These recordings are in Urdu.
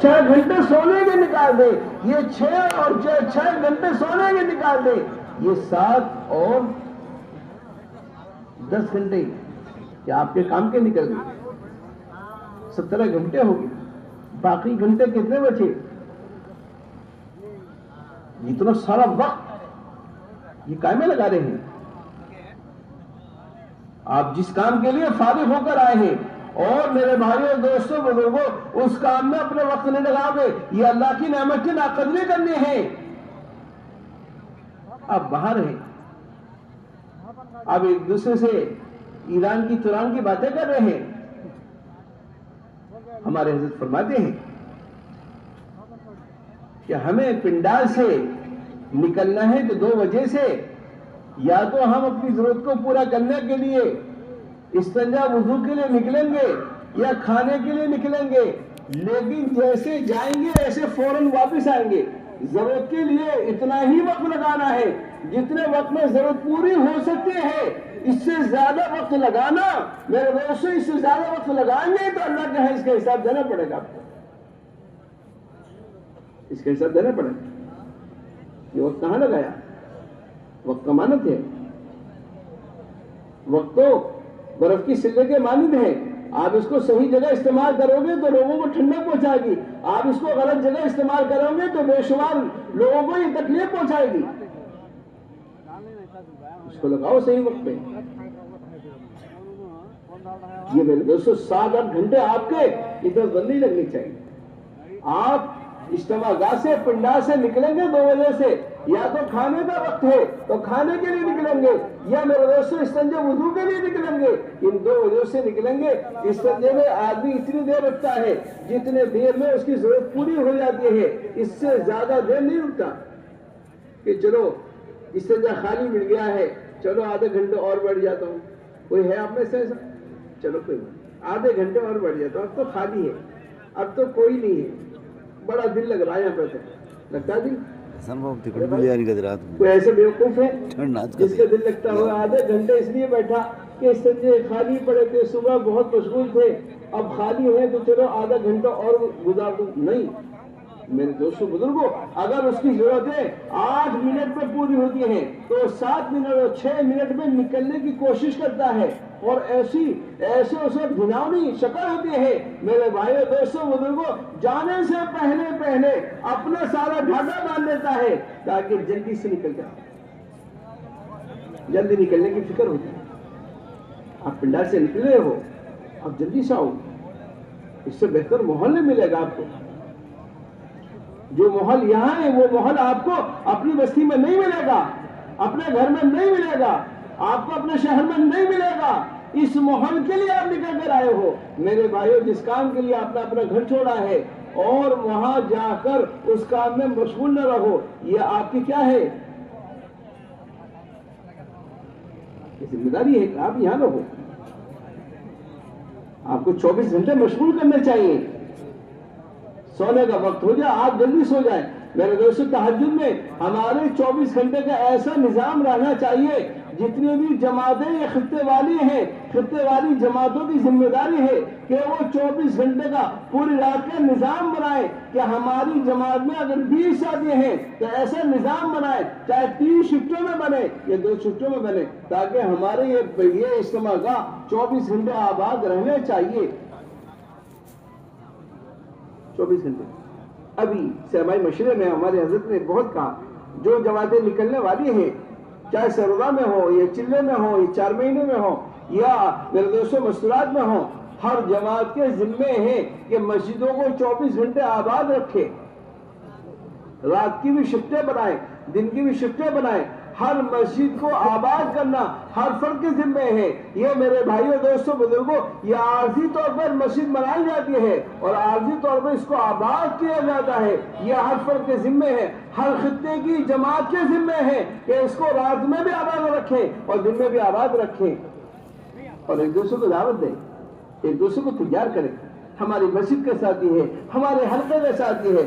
6 گھنٹے سونے کے نکال دیں، یہ 6 اور 6 گھنٹے سونے کے نکال دیں، یہ 7 اور 10 گھنٹے کیا آپ کے کام کے نکل گئے؟ 17 گھنٹے ہو گئے، باقی گھنٹے کتنے بچے؟ اتنا سارا وقت یہ کام میں لگا رہے ہیں۔ آپ جس کام کے لیے فارغ ہو کر آئے ہیں اور میرے بھائیوں دوستوں بزرگوں اس کام میں اپنے وقت نہیں لگا گے، یہ اللہ کی نعمت کی ناقدری کرنی ہے۔ آپ باہر ہیں، آپ ایک دوسرے سے ایران کی توران کی باتیں کر رہے ہیں۔ ہمارے حضرت فرماتے ہیں کہ ہمیں پنڈال سے نکلنا ہے تو 2 وجہ سے، یا تو ہم اپنی ضرورت کو پورا کرنے کے لیے استنجا وضو کے لیے نکلیں گے یا کھانے کے لیے نکلیں گے، لیکن جیسے جائیں گے ایسے فوراً واپس آئیں گے۔ ضرورت کے لیے اتنا ہی وقت لگانا ہے جتنے وقت میں ضرورت پوری ہو سکتی ہے، اس سے زیادہ وقت لگانا میرے دوستوں، اس سے زیادہ وقت لگائیں گے تو اللہ کے ہاں اس کا حساب دینا پڑے گا، آپ کو اس کا حساب دینا پڑے گا۔ یہ وقت کہاں لگایا؟ وقت امانت ہے، وقت تو برف کی سلے کے مانند ہے، آپ اس کو صحیح جگہ استعمال کرو گے تو لوگوں کو ٹھنڈک پہنچائے گی، آپ اس کو غلط جگہ استعمال کرو گے تو بے شمار لوگوں کو یہ تکلیف پہنچائے گی۔ اس کو لگاؤ صحیح وقت پہ۔ یہ میرے دوستو 7-8 گھنٹے آپ کے ادھر بندی لگنی چاہیے۔ آپ اجتماع گاہ سے پنڈال سے نکلیں گے 2 وجہ سے، یا تو کھانے کا وقت ہے تو کھانے کے لیے نکلیں گے، یا میرے دوستوں استنجے وضو کے لیے نکلیں گے۔ ان 2 وجہ سے نکلیں گے۔ استنجے میں آدمی اتنی دیر رکھتا ہے جتنے دیر میں اس کی ضرورت پوری ہو جاتی ہے، اس سے زیادہ دیر نہیں رکتا کہ چلو استنجا خالی مل گیا ہے، چلو آدھے گھنٹے اور بیٹھ جاتا ہوں۔ کوئی ہے آپ میں سے ایسا؟ چلو کوئی آدھے گھنٹے اور بیٹھ جاتا ہوں، اب تو خالی ہے، اب تو کوئی نہیں ہے، بڑا دل لگ رہا ہے یہاں پہ، لگتا دل؟ کوئی ایسے بیوقوف ہے جس کا دل لگتا ہو؟ آدھے گھنٹے اس لیے بیٹھا کہ استنجے خالی پڑے تھے، صبح بہت مشغول تھے، اب خالی ہے تو چلو آدھا گھنٹہ اور گزار دوں۔ نہیں میرے دوستوں بزرگوں، اگر اس کی ضرورتیں 8 منٹ میں پوری ہوتی ہیں تو 7 منٹ اور 6 منٹ میں نکلنے کی کوشش کرتا ہے، اور ایسے اسے گھناؤنی شکل ہوتی ہے میرے بھائیوں دوستوں بزرگوں، جانے سے پہلے اپنا سارا ڈھاکہ باندھ لیتا ہے تاکہ جلدی سے نکل جائے، جلدی نکلنے کی فکر ہوتی ہے۔ آپ پنڈال سے نکلے ہو، آپ جلدی سے آؤ، اس سے بہتر ماحول نہیں ملے گا آپ کو۔ جو ماحول یہاں ہے وہ ماحول آپ کو اپنی بستی میں نہیں ملے گا، اپنے گھر میں نہیں ملے گا، آپ کو اپنے شہر میں نہیں ملے گا۔ اس ماحول کے لیے آپ نکل کر آئے ہو میرے بھائیوں، جس کام کے لیے آپ نے اپنا گھر چھوڑا ہے اور وہاں جا کر اس کام میں مشغول نہ رہو، یہ آپ کی کیا ہے؟ ذمہ داری ہے کہ آپ یہاں رہو۔ آپ کو 24 گھنٹے مشغول کرنے چاہیے۔ سونے کا وقت ہو جائے آپ جلدی سو جائیں۔ میرے دوستو تہجد میں ہمارے 24 گھنٹے کا ایسا نظام رہنا چاہیے، جتنی بھی جماعتیں یہ خطے والی ہیں، خطے والی جماعتوں کی ذمہ داری ہے کہ وہ 24 گھنٹے کا پوری رات کا نظام بنائے کہ ہماری جماعت میں اگر 20 شادیاں ہیں تو ایسا نظام بنائے، چاہے 3 شفٹوں میں بنے یا 2 شفٹوں میں بنے، تاکہ ہمارے یہ اجتماع گاہ 24 گھنٹے آباد رہنے چاہیے۔ 24 گھنٹے ابھی سہمائی مشورے میں ہمارے حضرت نے بہت کہا، جو جماعتیں نکلنے والی ہیں، چاہے سرودا میں ہو یا چلے میں ہو یا 4 مہینے میں ہو یا میرے دوستوں مستورات میں ہو، ہر جماعت کے ذمے ہیں کہ مسجدوں کو 24 گھنٹے آباد رکھے، رات کی بھی شفٹیں بنائے، دن کی بھی شفٹیں بنائے، ہر مسجد کو آباد کرنا ہر فرد کے ذمے ہے۔ یہ میرے بھائیوں دوستوں بزرگوں، یہ عارضی طور پر مسجد بنائی جاتی ہے اور عارضی طور پر اس کو آباد کیا جاتا ہے، یہ ہر فرد کے ذمے ہے، ہر خطے کی جماعت کے ذمے ہے کہ اس کو رات میں بھی آباد رکھیں اور دن میں بھی آباد رکھیں، اور ایک دوسرے کو دعوت دیں، ایک دوسرے کو تیار کریں۔ ہماری مسجد کے ساتھی ہے، ہمارے حلقے کے ساتھی ہے،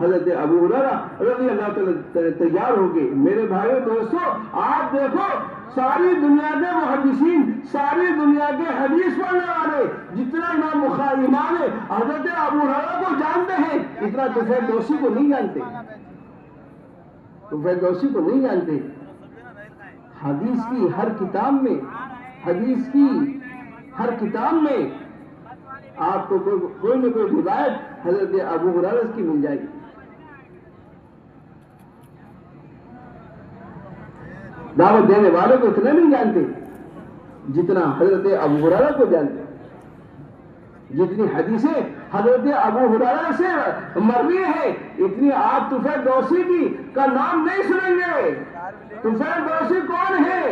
حضرت ابو ہریرہ رضی اللہ تعالیٰ تیار ہو گئے. میرے بھائیو دوستو آپ دیکھو ساری دنیا کے محدثین، ساری دنیا کے حدیث پڑھنے والے جتنا امام حضرت ابو ہریرہ کو جانتے ہیں اتنا طفیل دوسی کو نہیں جانتے. طفیل دوسی کو نہیں جانتے. حدیث کی ہر کتاب میں، حدیث کی ہر کتاب میں آپ کو کوئی نہ کوئی روایت حضرت ابو ہریرہ کی مل جائے گی. دعوت دینے والوں کو اتنا نہیں جانتے جتنا حضرت ابو ہریرہ کو جانتے. جتنی حدیثیں حضرت ابو ہریرہ سے مروی ہیں اتنی آپ طفیل دوسی کی کا نام نہیں سنیں گے. طفیل دوسی کون ہے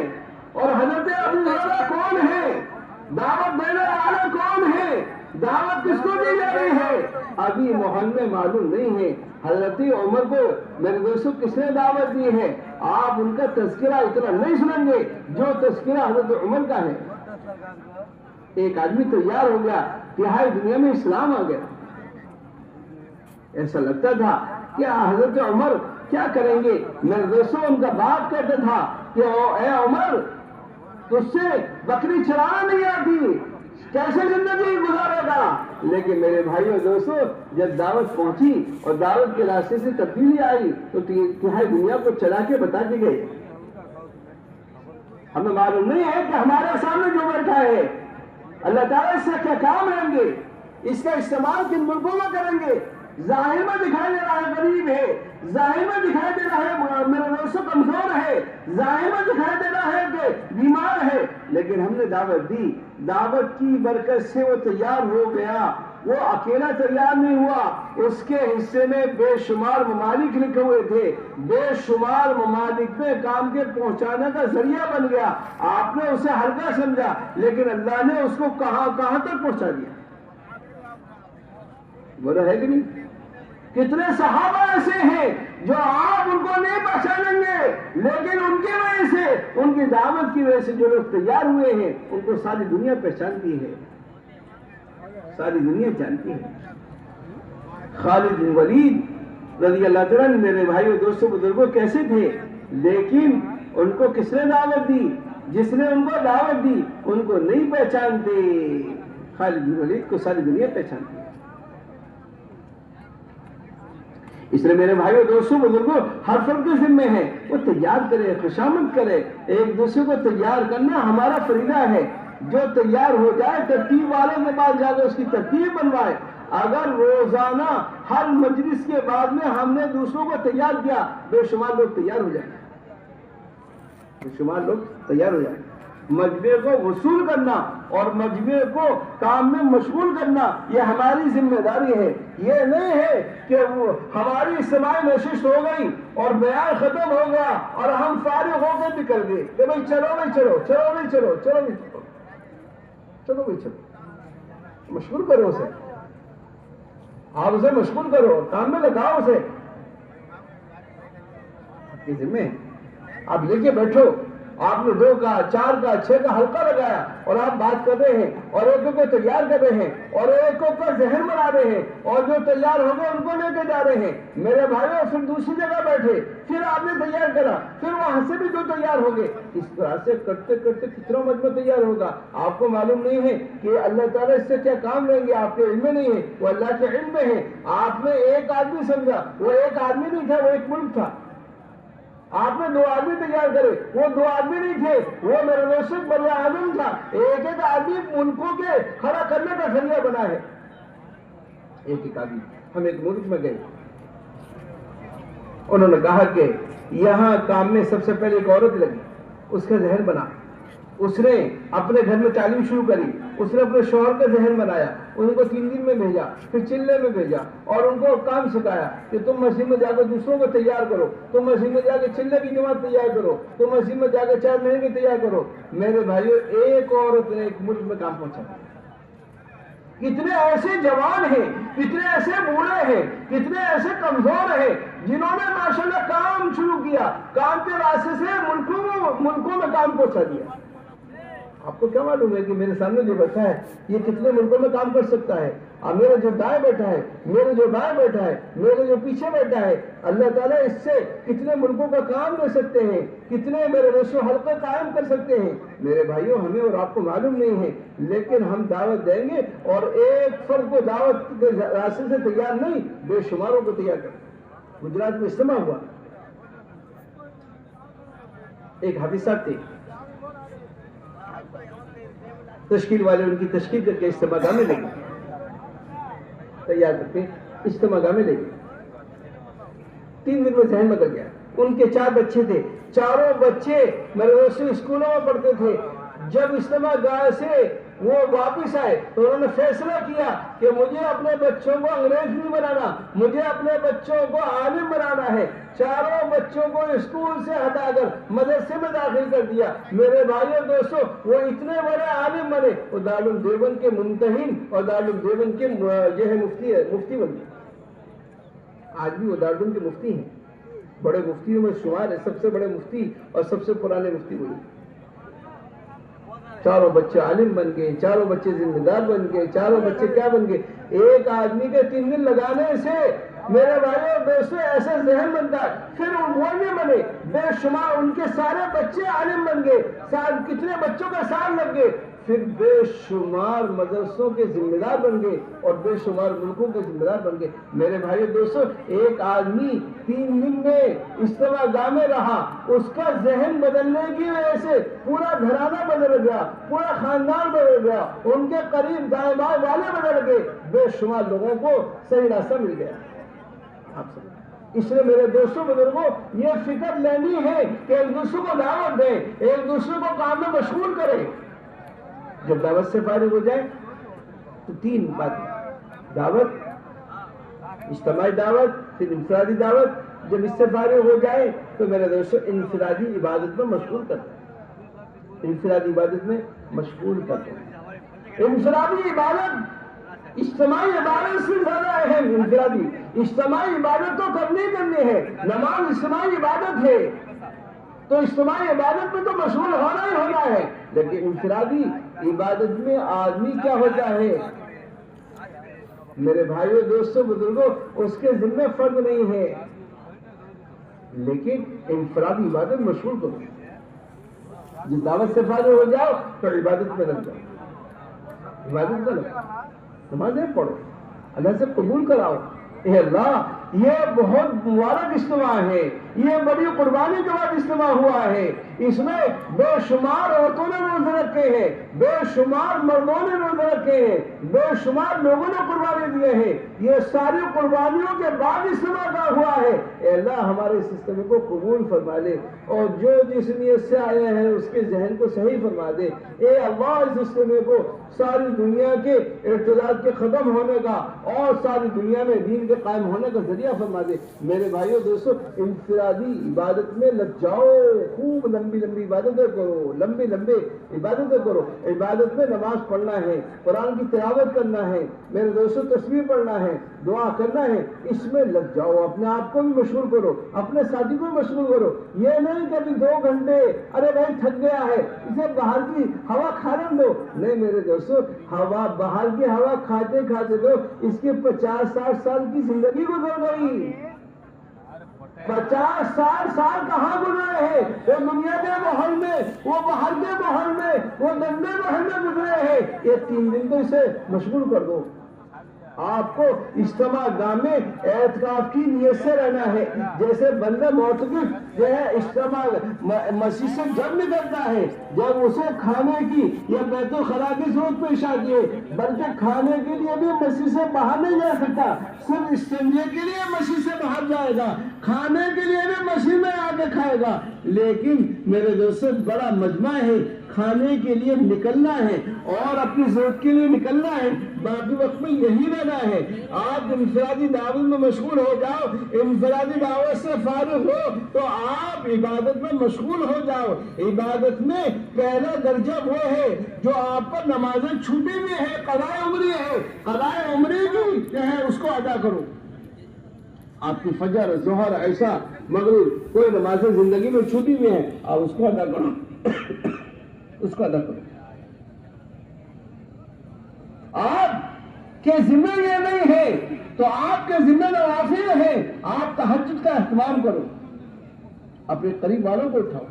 اور حضرت ابو ہریرہ کون ہے؟ دعوت دینے والے کون ہے؟ دعوت کس کو دی جا رہی ہے؟ ابھی محل میں معلوم نہیں ہے. حضرت عمر کو میرے دوستوں کس نے دعوت دی ہے؟ آپ ان کا تذکرہ اتنا نہیں سنیں گے جو تذکرہ حضرت عمر کا ہے. ایک آدمی تیار ہو گیا تہائی دنیا میں اسلام آ گیا. ایسا لگتا تھا کہ حضرت عمر کیا کریں گے. میرے دوستوں ان کا باپ کہتا تھا کہ اے عمر تجھ سے بکری چرانا نہیں آتی، کیسے زندگی گزارے گا؟ لیکن میرے بھائیوں دوستوں جب دعوت پہنچی اور دعوت کے راستے سے تبدیلی آئی تو تہائی دنیا کو چلا کے بتا کے گئے. ہمیں معلوم نہیں ہے کہ ہمارے سامنے جو بیٹھا ہے اللہ تعالیٰ اس سے کیا کام رہیں گے، اس کا استعمال کن ملکوں میں کریں گے. ظاہر میں دکھائی دے رہا ہے غریب ہے، ظاہر میں دکھائی دے رہا ہے میرے دوستوں کمزور ہے، ظاہر میں دکھائی دے رہا ہے کہ بیمار ہے، لیکن ہم نے دعوت دی. دعوت کی برکت سے وہ تیار ہو گیا. وہ اکیلا تیار نہیں ہوا، اس کے حصے میں بے شمار ممالک لکھے ہوئے تھے. بے شمار ممالک میں کام کے پہنچانے کا ذریعہ بن گیا. آپ نے اسے ہلکا سمجھا لیکن اللہ نے اس کو کہاں تک پہنچا دیا. بولا ہے کہ نہیں؟ کتنے صحابہ ایسے ہیں جو آپ ان کو نہیں پہچانیں گے لیکن ان کی وجہ سے، ان کی دعوت کی وجہ سے جو لوگ تیار ہوئے ہیں ان کو ساری دنیا پہچانتی ہے، ساری دنیا جانتی ہے. خالد بن ولید رضی اللہ تعالیٰ میرے بھائیوں دوستوں بزرگوں کیسے تھے، لیکن ان کو کس نے دعوت دی؟ جس نے ان کو دعوت دی ان کو نہیں پہچانتے. خالد بن ولید کو ساری دنیا پہچانتی. اس لیے میرے بھائیوں دوستوں بزرگوں ہر فرد کے ذمہ ہے وہ تیار کرے، خوشامد کرے. ایک دوسرے کو تیار کرنا ہمارا فریضہ ہے. جو تیار ہو جائے ترتیب والوں کے پاس جا کے اس کی ترتیب بنوائے. اگر روزانہ ہر مجلس کے بعد میں ہم نے دوسروں کو تیار کیا بے شمار لوگ تیار ہو جائیں، بے شمار لوگ تیار ہو جائیں. مجمع کو وصول کرنا اور مجمع کو کام میں مشغول کرنا یہ ہماری ذمہ داری ہے. یہ نہیں ہے کہ وہ ہماری اجتماعی نشست ہو گئی اور بیان ختم ہو گیا اور ہم فارغ ہو کے نکل گئے کہ بھائی چلو بھائی چلو، چلو بھائی چلو، چلو بھائی چلو، چلو بھائی چلو. مشغول کرو اسے، آپ اسے مشغول کرو، کام میں لگاؤ اسے. آپ کے ذمہ ہے، آپ لے کے بیٹھو. آپ نے 2 کا 4 کا 6 کا حلقہ لگایا اور آپ بات کر رہے ہیں اور ایک کو تیار کر رہے ہیں اور ایک کا ذہن بنا رہے ہیں اور جو تیار ہو گئے ان کو لے کے جا رہے ہیں. میرے بھائیوں پھر دوسری جگہ بیٹھے، پھر آپ نے تیار کرا، پھر وہاں سے بھی جو تیار ہو گئے. اس طرح سے کرتے کرتے کتنا مجمع تیار ہوگا. آپ کو معلوم نہیں ہے کہ اللہ تعالیٰ اس سے کیا کام لیں گے. آپ کے علم میں نہیں ہے، وہ اللہ کے علم میں ہے. آپ نے ایک آدمی سمجھا، وہ ایک آدمی نہیں تھا، وہ ایک ملک تھا. آپ نے 2 آدمی تیار کرے، وہ 2 آدمی نہیں تھے، وہ میرے دوست بر اعظم تھا. ایک ایک آدمی ملکوں کے کھڑا کرنے کا ذریعہ بنا ہے. ایک ایک آدمی. ہم ایک ملک میں گئے، انہوں نے کہا کہ یہاں کام میں سب سے پہلے ایک عورت لگی، اس کا ذہن بنا. اس نے اپنے گھر میں تعلیم شروع کری، اس نے اپنے شوہر کا ذہن بنایا، ان کو 3 دن میں بھیجا، پھر چلے میں بھیجا اور ان کو کام سکھایا کہ تم مسجد میں جا کر دوسروں کو تیار کرو، تم مسجد میں جا کے چلے کی جماعت تیار کرو، تم مسجد میں جا کے 4 مہینے کی تیار کرو. میرے بھائیوں ایک عورت نے ایک ملک میں کام پہنچا. کتنے ایسے جوان ہیں، کتنے ایسے بوڑھے ہیں، کتنے ایسے کمزور ہیں جنہوں نے ماشاءاللہ کام شروع کیا، کام کے راستے سے ملکوں میں کام پہنچا دیا. آپ کو کیا معلوم ہے کہ میرے سامنے جو بیٹھا ہے یہ کتنے ملکوں میں کام کر سکتا ہے؟ اور میرا جو دائیں بیٹھا ہے، میرے جو بائیں بیٹھا ہے، میرے جو پیچھے بیٹھا ہے، اللہ تعالیٰ اس سے کتنے ملکوں کا کام دے سکتے ہیں، کتنے میرے رسو حلقے قائم کر سکتے ہیں۔ میرے بھائیوں، ہمیں اور آپ کو معلوم نہیں ہے، لیکن ہم دعوت دیں گے اور ایک فرد کو دعوت کے راستے سے تیار نہیں، بے شماروں کو تیار کریں۔ گجرات میں اجتماع ہوا، ایک حافظ صاحب تھے، تشکیل والے ان کی تشکیل کر کے اجتماع گاہ میں لے گئے، تیار کر کے اجتماع گاہ میں لے گئے۔ 3 دن میں ذہن بدل گیا۔ ان کے 4 بچے تھے، چاروں بچے مدرسے اسکولوں میں پڑھتے تھے۔ جب اجتماع گاہ سے وہ واپس آئے تو انہوں نے فیصلہ کیا کہ مجھے اپنے بچوں کو انگریز نہیں بنانا، مجھے اپنے بچوں کو عالم بنانا ہے۔ چاروں بچوں کو اسکول سے ہٹا کر مدرسے میں داخل کر دیا۔ میرے بھائیوں دوستوں، وہ اتنے بڑے عالم بنے، وہ دارالعلوم دیوبند کے منتہین اور دارالعلوم دیوبند کے جو ہے مفتی بن گئے۔ آج بھی وہ دارالعلوم کے مفتی ہیں، بڑے مفتیوں میں شمار ہے، سب سے بڑے مفتی اور سب سے پرانے مفتی وہی۔ چاروں بچے عالم بن گئے، چاروں بچے ذمہ دار بن گئے، چاروں بچے کیا بن گئے؟ ایک آدمی کے 3 دن لگانے سے میرے بھائیوں دوستوں ایسا ذہن بنتا ہے۔ پھر وہ نہیں بنے، بے شمار ان کے سارے بچے عالم بن گئے، کتنے بچوں کا سال لگ گئے، پھر بے شمار مدرسوں کے ذمہ دار بن گئے اور بے شمار ملکوں کے ذمہ دار بن گئے۔ میرے بھائیو دوستو، ایک آدمی 3 دن میں اجتماع گاہ میں رہا، اس کا ذہن بدلنے کی وجہ سے پورا گھرانہ بدل گیا، پورا خاندان بدل گیا، ان کے قریب دائیں بائیں والے بدل گئے، بے شمار لوگوں کو صحیح راستہ مل گیا۔ اس لیے میرے دوستوں بزرگوں، یہ فکر لینی ہے کہ ایک دوسرے کو دعوت دیں، ایک دوسرے کو کام میں مشغول کریں۔ جب دعوت سے فارغ ہو جائے تو 3 باتیں: دعوت، اجتماعی دعوت، پھر انفرادی دعوت۔ جب اس سے فارغ ہو جائے تو میرے دوستوں انفرادی عبادت میں مشغول کرتے ہیں، انفرادی عبادت میں مشغول کرتے ہیں۔ انفرادی عبادت اجتماعی عبادت سے زیادہ اہم۔ انفرادی اجتماعی عبادت تو کرنی ہے، نماز اجتماعی عبادت ہے، تو اجتماعی عبادت میں تو مشغول ہونا ہی ہونا ہے، لیکن انفرادی عبادت میں آدمی کیا ہوتا ہے؟ میرے بھائیوں دوستوں بزرگوں، اس کے ذمہ فرض نہیں ہے، لیکن انفرادی عبادت مشغول کرو۔ جس دعوت سے فارغ ہو جاؤ تو عبادت میں لگ جاؤ، عبادت میں لگ جاؤ، نمازیں پڑھو، اللہ سے قبول کراؤ۔ اے اللہ، یہ بہت مبارک اجتماع ہے، یہ بڑی قربانی کے بعد اجتماع ہوا ہے، اس میں بے شمار عورتوں نے روزے رکھے ہیں، بے شمار مردوں نے روزے رکھے ہیں، بے شمار لوگوں نے قربانی دیے ہیں، یہ ساری قربانیوں کے بعد اجتماع کا ہوا ہے۔ اے اللہ، ہمارے اس اجتماع کو قبول فرما لے اور جو جس نیت سے آئے ہیں اس کے ذہن کو صحیح فرما دے۔ اے اللہ، اس اجتماع کو ساری دنیا کے ارتداد کے ختم ہونے کا اور ساری دنیا میں دین کے قائم ہونے کا ذریعہ فرما دے۔ میرے بھائیوں دوستو، انفرادی عبادت میں لگ جاؤ، خوب لمبی لمبی عبادتیں کرو، لمبی عبادتیں کرو۔ عبادت میں نماز پڑھنا ہے، قرآن کی تلاوت کرنا ہے، میرے دوستو تسبیح پڑھنا ہے، دعا کرنا ہے، اس میں لگ جاؤ۔ اپنے آپ کو بھی مشغول کرو، اپنے ساتھی کو بھی مشغول کرو۔ یہ نہیں کہ ابھی 2 گھنٹے ارے بھائی تھک گیا ہے، اسے باہر کی ہوا کھانے دو۔ نہیں میرے دوستو، باہر کی ہوا کھاتے کھاتے تو اس کے 50-60 سال کی زندگی گزر گئی۔ 50-60 سال کہاں گزرے ہیں؟ وہ دنیا کے محل میں، وہ باہر کے محل میں، وہ گندے محل میں گزرے ہیں۔ یہ 3 دن تو اسے مشغول کر دو۔ آپ کو اجتماع گاہ میں اعتکاف کی نیت سے رہنا ہے۔ جیسے بندہ معتکف جو ہے اجتماع مسجد سے جب نکلتا ہے، جب اسے کھانے کی یا بیت الخلاء کی ضرورت پیش آتی ہے، بلکہ کھانے کے لیے بھی مسجد سے باہر نہیں جا سکتا، صرف استنجے کے لیے مسجد سے باہر جائے گا، کھانے کے لیے بھی مسجد میں آ کے کھائے گا۔ لیکن میرے دوستوں، بڑا مجمع ہے، کھانے کے لیے نکلنا ہے اور اپنی ضرورت کے لیے نکلنا ہے، باقی وقت میں یہی رہنا ہے۔ آپ انفرادی دعوت میں مشغول ہو جاؤ، انفرادی دعوت سے فارغ ہو تو آپ عبادت میں مشغول ہو جاؤ۔ عبادت میں پہلا درجہ وہ ہے جو آپ پر نمازیں چھوٹی ہوئی ہے، قضاء عمری ہے، قضاء عمری کی جو ہے اس کو ادا کرو۔ آپ کی فجر، ظہر، عشاء، مغرب کوئی نمازیں زندگی میں چھوٹی ہوئی ہیں، آپ اس کو ادا کرو، اس کو ادا کرو۔ آپ کے ذمہ یہ نہیں ہے تو آپ کے ذمہ نوافل ہیں. آپ تہجد کا اہتمام کرو. اپنے قریب والوں کو اٹھاؤ.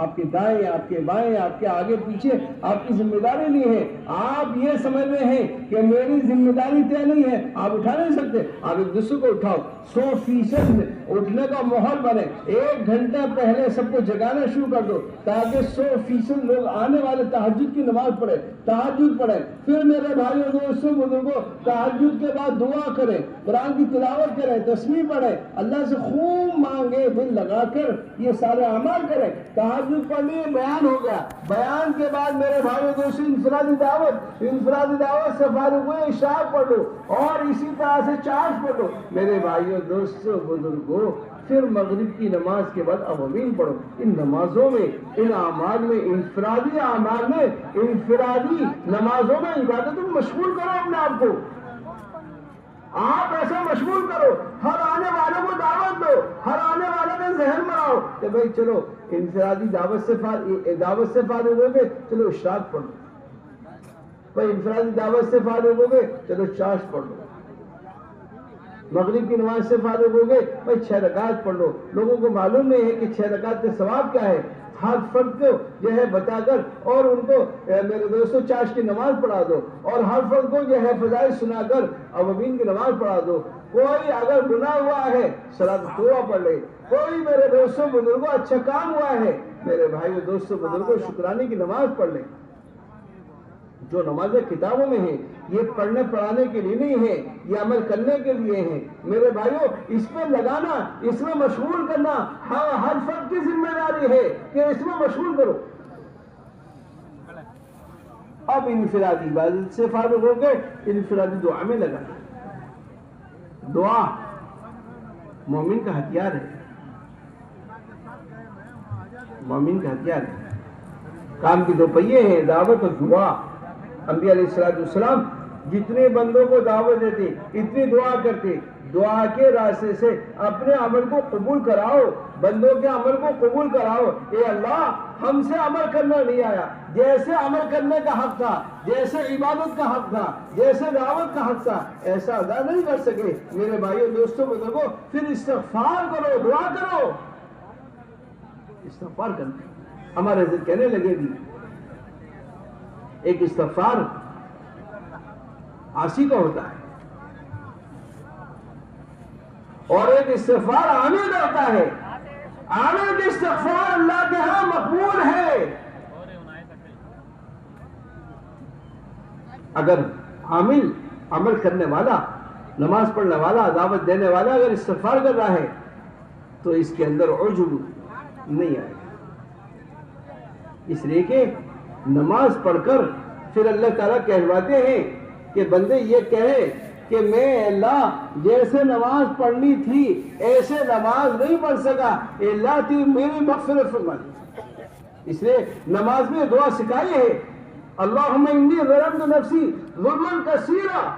آپ کے دائیں، آپ کے بائیں، آپ کے آگے پیچھے آپ کی ذمہ داری نہیں ہے. آپ یہ سمجھ رہے ہیں کہ میری ذمہ داری طے نہیں ہے، آپ اٹھا نہیں سکتے. آپ ایک دوسرے کو اٹھاؤ. 100% اٹھنے کا ماحول بنے. 1 گھنٹہ پہلے سب کو جگانا شروع کر دو تاکہ 100% لوگ آنے والے تہجد کی نماز پڑھے، تہجد پڑھیں. پھر میرے بھائیوں دوستوں بزرگوں، تہجد کے بعد دعا کریں، قرآن کی تلاوت کریں، تسبیح پڑھیں، اللہ سے خوب مانگے، دل لگا کر یہ سارے اعمال کریں. تہجد پڑھنی بیان ہو گیا. بیان کے بعد میرے بھائیوں دوستوں انفرادی دعوت سے فارغ ہوئے اشراق پڑھ لو اور اسی طرح سے چارج پڑھ لو. میرے بھائیوں دوستوں بزرگوں، پھر مغرب کی نماز کے بعد عوامین پڑھو. ان نمازوں میں، ان اعمال میں، انفرادی اعمال میں، انفرادی نمازوں میں عبادتوں میں مشغول کرو اپنے آپ کو. آپ ایسا مشغول کرو، ہر آنے والوں کو دعوت دو، ہر آنے والے کا ذہن بناؤ کہ بھئی چلو انفرادی دعوت سے فارغ ہو گئے، چلو اشراق پڑھ لو. بھئی انفرادی دعوت سے فارغ ہو گئے، چلو چاشت پڑھ لو. مغرب کی نماز سے فارغ ہو گئے، بھئی 6 رکعت پڑھ لو. لوگوں کو معلوم نہیں ہے کہ 6 رکعت کا ثواب کیا ہے. ہر فرد کو جو ہے بتا کر اور ان کو میرے دوستوں چاشت کی نماز پڑھا دو اور ہر فرد کو جو ہے فضائل سنا کر عوامین کی نماز پڑھا دو. کوئی اگر گناہ ہوا ہے صلاۃ توبہ پڑھ لے. کوئی میرے دوستوں بزرگوں اچھا کام ہوا ہے، میرے بھائیوں دوستوں بزرگوں شکرانے کی نماز پڑھ لیں. جو نمازیں کتابوں میں ہیں یہ پڑھنے پڑھانے کے لیے نہیں ہے، یہ عمل کرنے کے لیے ہیں. میرے بھائیوں اس میں لگانا، اس میں مشغول کرنا ہر فرد کی ذمہ داری ہے کہ اس میں مشغول کرو. اب انفرادی عبادت سے فارغ ہو گئے، انفرادی دعا میں لگا. دعا مومن کا ہتھیار ہے، مومن کا ہتھیار ہے. کام کی 2 پہیے ہیں، دعوت اور دعا. انبیاء علیہ السلام جتنے بندوں کو دعوت دیتے اتنی دعا کرتے. دعا کے راستے سے اپنے عمل کو قبول کراؤ، بندوں کے عمل کو قبول کراؤ. اے اللہ ہم سے عمل کرنا نہیں آیا، جیسے عمل کرنے کا حق تھا، جیسے عبادت کا حق تھا، جیسے دعوت کا حق تھا، ایسا ادا نہیں کر سکے. میرے بھائیوں دوستوں بزرگوں پھر استغفار کرو، دعا کرو. استغفار کرنا ہمارے حضرت کہنے لگے بھی ایک استغفار عاصی کا ہوتا ہے اور ایک استغفار عامل کا ہوتا ہے. عامل کا استغفار اللہ کے ہاں مقبول ہے. اگر عامل، عمل کرنے والا، نماز پڑھنے والا، دعوت دینے والا اگر استغفار کر رہا ہے تو اس کے اندر عجب نہیں آئے گا. اس لیے کہ نماز پڑھ کر پھر اللہ تعالیٰ کہلواتے ہیں کہ بندے یہ کہے کہ میں اللہ جیسے نماز پڑھنی تھی ایسے نماز نہیں پڑھ سکا، اللہ تی میری مغفرت فرما دی. اس لیے نماز میں دعا سکھائی ہے، اللہم انی ظلمت نفسی ظلما کثیرا،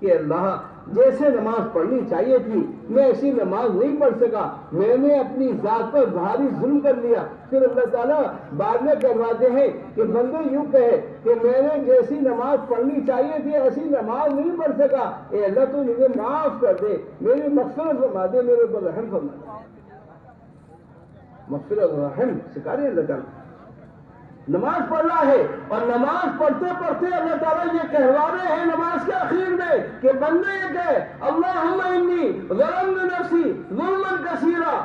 کہ اللہ جیسے نماز پڑھنی چاہیے تھی میں ایسی نماز نہیں پڑھ سکا، میں نے اپنی ذات پر بھاری ظلم کر لیا. پھر اللہ تعالیٰ بعد میں کہلواتے ہیں کہ بندے یوں کہے کہ میں نے جیسی نماز پڑھنی چاہیے تھی ایسی نماز نہیں پڑھ سکا، اے اللہ تو مجھے معاف کر دے، میری مغفرت فرما دے، میرے اوپر رحم فرما دے. مغفرت و رحم سکھا رہے اللہ تعالیٰ. نماز پڑھ رہا ہے اور نماز پڑھتے پڑھتے اللہ تعالیٰ یہ کہوا رہے ہیں نماز کے اخیر میں کہ بندے یہ کہے اللہم انی ظلمت نفسی ظلما کثیرا،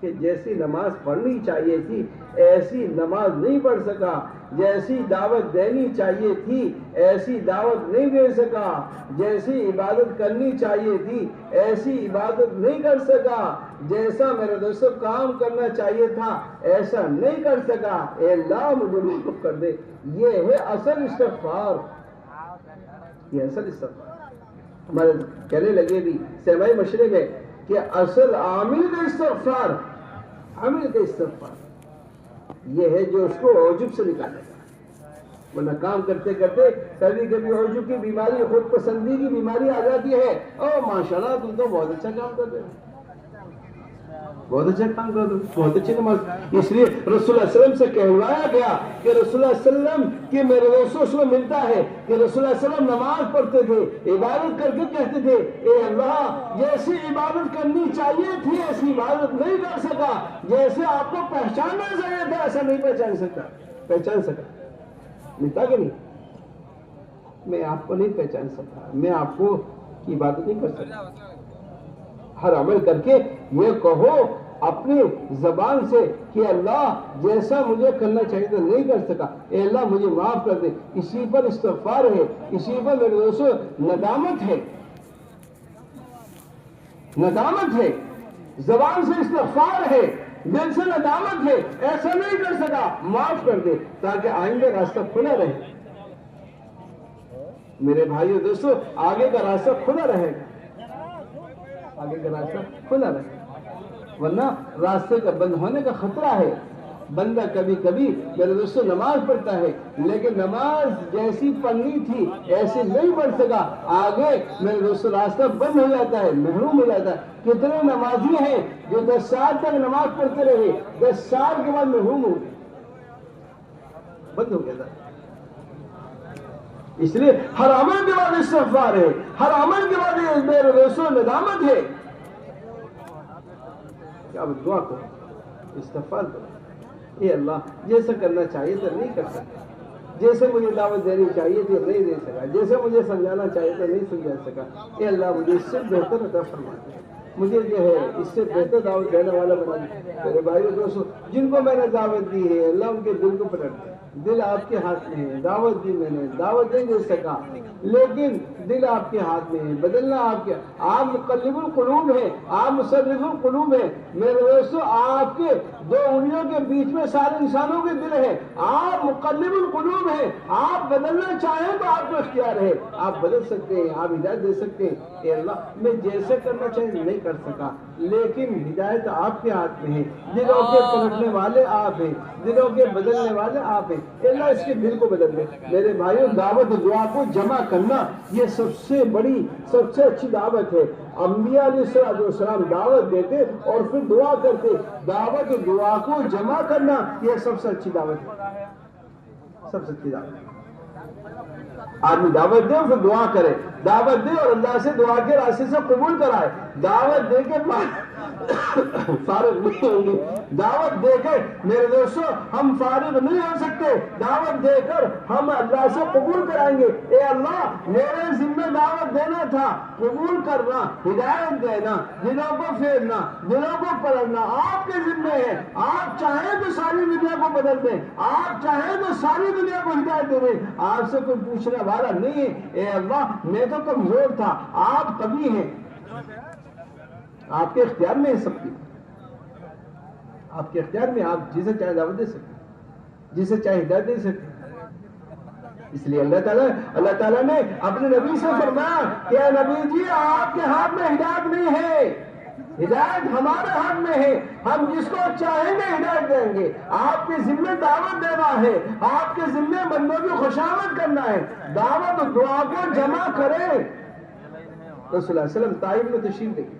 کہ جیسی نماز پڑھنی چاہیے تھی ایسی نماز نہیں پڑھ سکا، جیسی دعوت دینی چاہیے تھی ایسی دعوت نہیں دے سکا، جیسی عبادت کرنی چاہیے تھی ایسی عبادت نہیں کر سکا، جیسا میرے دوستوں کام کرنا چاہیے تھا ایسا نہیں کر سکا. اے اللہ مجھے معاف کر دے. یہ ہے اصل استغفار، یہ اصل استغفار. ہمارے کہنے لگے بھی سیمائی مشرے میں کہ اصل عامل کا استغفار، عامل کا استغفار یہ ہے جو اس کو عجب سے نکالے گا. ورنہ کام کرتے کرتے کبھی کبھی عجب کی بیماری، خود پسندی کی بیماری آ جاتی ہے. او ماشاءاللہ تم تو بہت اچھا کام کر رہے ہو، بہت اچھا کام کر دو، بہت اچھی نماز. اس لیے رسول اللہ صلی اللہ علیہ وسلم سے کہلوایا گیا کہ رسول اللہ صلی اللہ علیہ وسلم کی میرے دوستوں سے ملتا ہے کہ رسول اللہ صلی اللہ علیہ وسلم نماز پڑھتے تھے، عبادت کر کے کہتے تھے اے اللہ جیسی عبادت کرنی چاہیے تھی ایسی عبادت نہیں کر سکا، جیسے آپ کو پہچاننا چاہیے تھا ایسا نہیں پہچان سکا. ملتا کہ نہیں؟ میں آپ کو نہیں پہچان سکتا، میں آپ کو کی عبادت نہیں کر سکتا. ہر عمل کر کے یہ کہو اپنی زبان سے کہ اللہ جیسا مجھے کرنا چاہیے تھا نہیں کر سکا، اے اللہ مجھے معاف کر دے. اسی پر استغفار ہے، اسی پر میرے دوستو ندامت ہے، ندامت ہے. زبان سے استغفار ہے، دل سے ندامت ہے. ایسا نہیں کر سکا، معاف کر دے تاکہ آئندہ راستہ کھلا رہے. میرے بھائیو دوستو آگے کا راستہ کھلا رہے گا، آگے کا راستہ کھلا رہے گا، ورنہ راستے کا بند ہونے کا خطرہ ہے. بندہ کبھی کبھی میرے دوستو نماز پڑھتا ہے لیکن نماز جیسی پڑھنی تھی ایسی نہیں پڑھ سکا، آگے میرے دوستو راستہ بند ہو جاتا ہے، محروم ہو جاتا ہے. کتنے نمازی ہیں جو 10 سال تک نماز پڑھتے رہے، 10 سال کے بعد محروم ہو گئے، بند ہو گیا تھا. اس لیے ہر عمل کے بعد استغفار ہے، ہر عمل کے بعد میرے دوستو ندامت ہے. کیا دعا کرو، استغفار کرو، اے اللہ جیسا کرنا چاہیے تھا نہیں کر سکا، جیسے مجھے دعوت دینی چاہیے تھی نہیں دے سکا، جیسے مجھے سمجھانا چاہیے تھا نہیں سمجھا سکا. اے اللہ مجھے اس سے بہتر عطا فرما دے، مجھے جو ہے اس سے بہتر دعوت دینے والا بنا دے. میرے بھائیو دوستو جن کو میں نے دعوت دی ہے اللہ ان کے دل کو پلٹ دے. دل آپ کے ہاتھ میں ہے، دعوت دی میں نے، دعوت نہیں دے سکا لیکن دل آپ کے ہاتھ میں ہے، بدلنا آپ کے. آپ مقلب القلوب ہیں، آپ مصرف القلوب ہیں. میرے دوستو آپ کے 2 انگلیوں کے بیچ میں سارے انسانوں کے دل ہیں، آپ مقلب القلوب ہیں. آپ بدلنا چاہیں تو آپ کو اختیار ہے، آپ بدل سکتے ہیں، آپ ہدایت دے سکتے ہیں. اے اللہ میں جیسے کرنا چاہیں نہیں کر سکا لیکن ہدایت آپ کے ہاتھ میں ہے. دلوں کے پلٹنے والے آپ ہیں، دلوں کے بدلنے والے آپ ہیں. اللہ اس کے دل کو بدل دے. میرے بھائیوں دعوت دعا کو جمع کرنا یہ سب سے بڑی سب سے اچھی دعوت ہے. انبیاء علیہ السلام دعوت دیتے اور پھر دعا کرتے. دعوت دعا کو جمع کرنا یہ سب سے اچھی دعوت ہے، سب سے اچھی دعوت. آدمی دعوت دے اور پھر دعا کرے، دعوت دے اور اللہ سے دعا کے راستے سے قبول کرائے. دعوت دے کے فارغ نہیں ہوں گے، دعوت دے کر میرے دوستو ہم فارغ نہیں ہو سکتے. دعوت دے کر ہم اللہ سے قبول کرائیں گے. اے اللہ میرے ذمہ دعوت دینا تھا، قبول کرنا، ہدایت دینا، دلوں کو پھیرنا، دلوں کو پلٹنا آپ کے ذمہ ہے. آپ چاہیں تو ساری دنیا کو بدل دیں، آپ چاہیں تو ساری دنیا کو ہدایت دے دیں، آپ سے کوئی پوچھنے والا نہیں ہے. اے اللہ میں تو کمزور تھا، آپ قوی ہیں، آپ کے اختیار میں ہے سب کی، آپ کے اختیار میں. آپ جسے چاہے دعوت دے سکتے، جسے چاہے ہدایت دے سکتے. اس لیے اللہ تعالیٰ نے اپنے نبی سے فرمایا کہ اے نبی جی آپ کے ہاتھ میں ہدایت نہیں ہے، ہدایت ہمارے ہاتھ میں ہے، ہم جس کو چاہیں گے ہدایت دیں گے. آپ کے ذمہ دعوت دینا ہے، آپ کے ذمہ بندوں کی خوشامد کرنا ہے. دعوت دعا کو جمع کریں. رسول اللہ علیہ وسلم طائف میں تشریف لے گئے،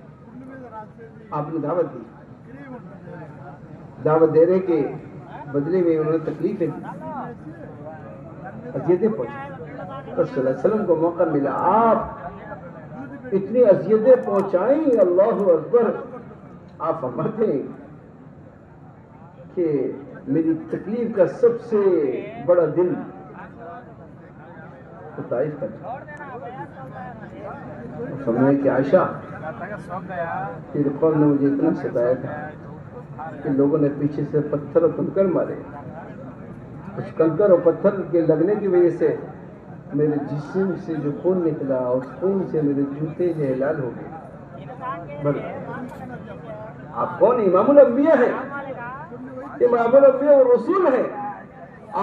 آپ نے دعوت دی، دعوت دینے کے بدلے میں انہوں نے تکلیفیں دی، اذیتیں پہنچائیں. رسول اللہ علیہ وسلم کو موقع ملا، آپ اتنی اذیتیں پہنچائیں. اللہ اکبر. آپ فرماتے ہیں کہ میری تکلیف کا سب سے بڑا دن طائف کا فرمایا کہ عائشہ تیرے قوم نے مجھے اتنا ستایا تھا کہ لوگوں نے پیچھے سے پتھر اور کنکر مارے. اس کنکر اور پتھر کے لگنے کی وجہ سے میرے جسم سے جو خون نکلا اس خون سے میرے جوتے جو حلال ہو گئے. آپ کون؟ امام الانبیاء ہیں، امام الانبیاء اور رسول ہیں.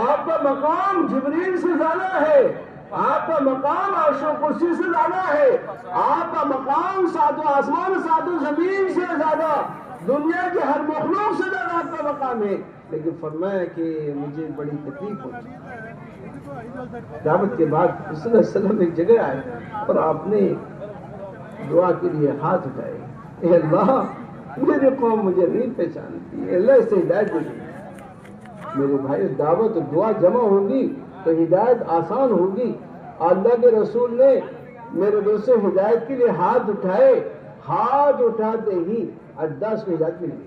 آپ کا مقام جبریل سے زیادہ ہے، آپ کا مقام عرش و کرسی سے زیادہ ہے، آپ کا مقام ساتوں آسمان ساتوں زمین سے زیادہ، دنیا کے ہر مخلوق سے زیادہ آپ کا مقام ہے. لیکن فرمایا کہ مجھے بڑی تکلیف ہوئی. دعوت کے بعد رسول اللہ علیہ وسلم ایک جگہ آئے اور آپ نے دعا کے لیے ہاتھ اٹھائے. اے اللہ میری قوم مجھے نہیں پہچانتی، اللہ اس سے ہدایت دے دے۔ میرے بھائی دعوت دعا جمع ہوگی تو ہدایت آسان ہوگی۔ اللہ کے رسول نے میرے دوستوں ہدایت کے لیے ہاتھ اٹھائے، ہاتھ اٹھاتے ہی عداس کو ہدایت مل گئی،